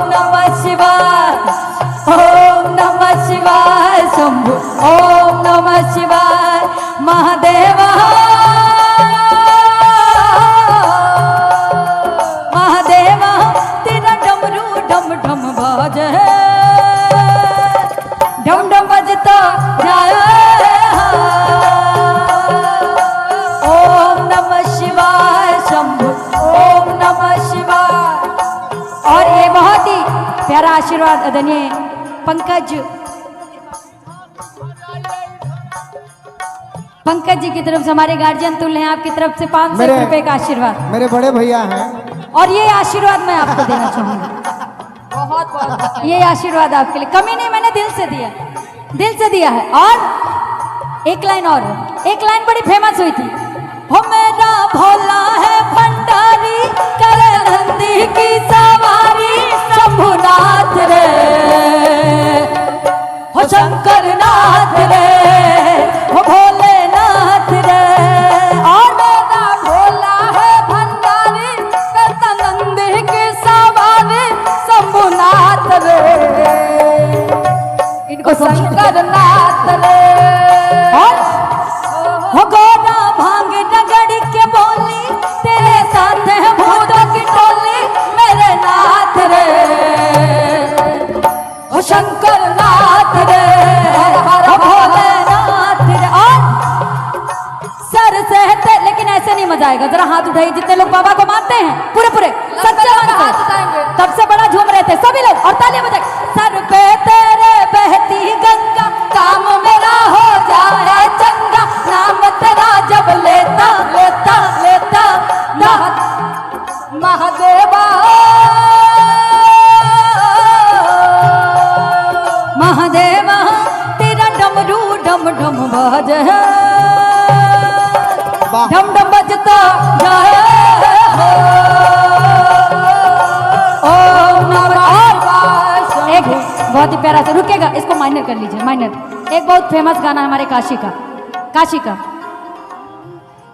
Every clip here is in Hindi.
नमः शिवाय, ओम नमः शिवाय शंभु, ओम नमः शिवाय महादेव, महादेव तेरा डमरू डम डम बाजे, डम डम बजता जाए। ओम नमः शिवाय शंभु, ओम नमः शिवाय। और ये बहुत ही प्यारा आशीर्वाद आदरणीय पंकज जी की तरफ से हमारे गार्जियन तुल्य हैं, आपकी तरफ से 500 रुपए का आशीर्वाद मेरे बड़े भैया हैं। और ये आशीर्वाद मैं आपको देना चाहूंगी, बहुत बहुत ये आशीर्वाद आपके लिए, कमी नहीं, मैंने दिल से दिया, दिल से दिया है। और एक लाइन बड़ी फेमस हुई थी, हो मेरा भोला है भंडारी करे नंदी की सवारी, शंभुनाथ रे हो शंकर नाथ रे हो भोलेनाथ रे। और मेरा भोला है भंडारी करता नंदी की सवारी, शंभुनाथ रे इनको शंकर नाथ रे। हो गोरा भांग रगड़ के बोली तेरे साथ है भूतों की टोली, मेरे नाथ रे हो शंकर नाथ रे हो भोलेनाथ रे। और सर से हटे, लेकिन ऐसे नहीं मजा आएगा, जरा हाथ उठाइए जितने लोग बाबा को मानते हैं, पूरे पूरे सच्चे मन से तब से बड़ा झूम रहे थे सभी लोग, और तालियां बजाएं। सर पे तेरे बहती गंगा, काम मेरा हो जाए चंगा, नाम तेरा जब लेता लेता लेता महादेवा, महादेवा तेरा डमरू डम डम बाजे, डम डम बजता जाए। ओम नमः शिवाय। एक बहुत ही प्यारा सा, रुकेगा इसको माइनर कर लीजिए, माइनर। एक बहुत फेमस गाना है हमारे काशी का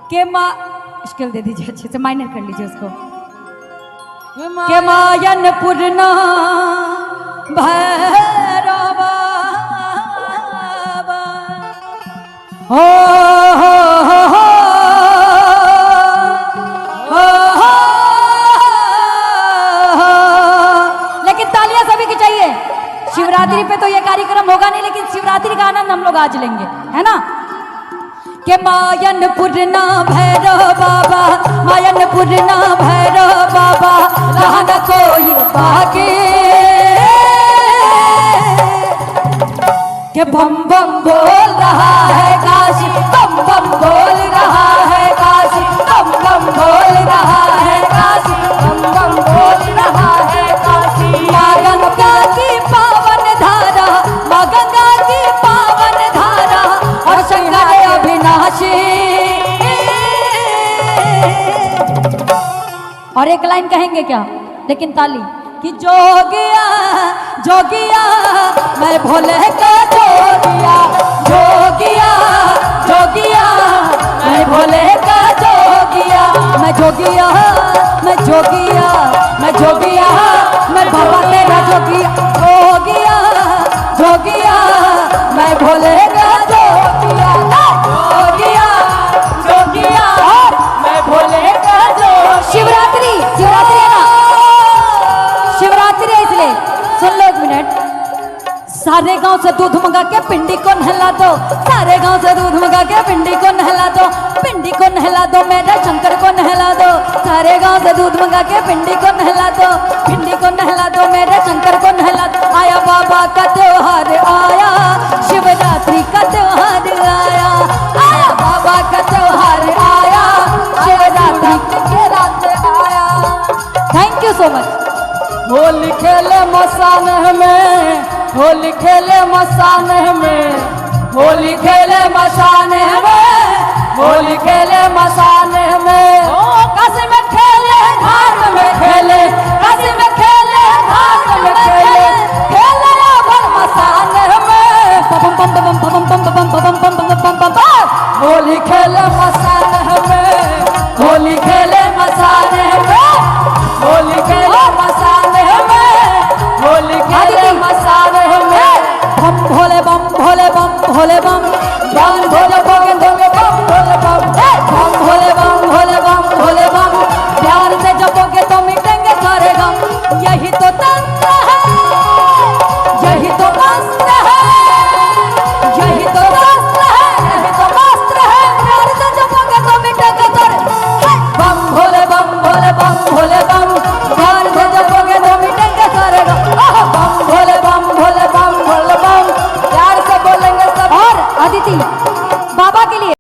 के माँ, स्केल दे दीजिए अच्छे से, माइनर कर लीजिए उसको। के मायन पूर्णा भैरवा हो लेकिन तालियां सभी की चाहिए। शिवरात्रि पे तो ये कार्यक्रम होगा नहीं, लेकिन शिवरात्रि का आनंद हम लोग आज लेंगे, है ना। के मायन पूर्णा भैरव बाबा, मायन पूर्णा भैरव बाबा, रहा न कोई बाकी, के बम बम बोल रहा है काशी, बम बम बोल रहा है काशी, बम बम बोल रहा है काशी, बम बम बोल रहा है काशी। माँ गंगा की पावन धारा, माँ गंगा की पावन धारा, और शंकर अविनाशी। और एक लाइन कहेंगे क्या, लेकिन ताली कि जोगिया जोगिया मैं भोले का जोगिया, जोगिया जोगिया मैं भोले का जोगिया, मैं जोगिया मैं जोगिया मैं जोगिया मैं बाबा तेरा जोगिया, जोगिया जोगिया मैं भोले का जोगिया, जोगिया जोगिया मैं भोले का जोगिया। शिवरात्रि शिवरात्रि है ना, शिवरात्रि है, इसलिए सुन लो एक मिनट। सारे गांव से दूध मंगा के पिंडी को नहला दो, सारे गांव से दूध मंगा के पिंडी को नहला दो, पिंडी को नहला दो मेरे शंकर को नहला दो, सारे गांव से दूध मंगा के पिंडी को नहला दो, पिंडी को नहला दो मेरे शंकर को नहला दो। आया बाबा का त्योहार आया, शिवरात्रि का त्योहार आया, आया बाबा का त्योहार आया, शिवरात्रि के रात आया। Thank you so much. Holi खेले मसान में, होली खेले मसान में, होली खेले मसान में, होली खेले मसान में, काशी में खेले, घाट में खेले,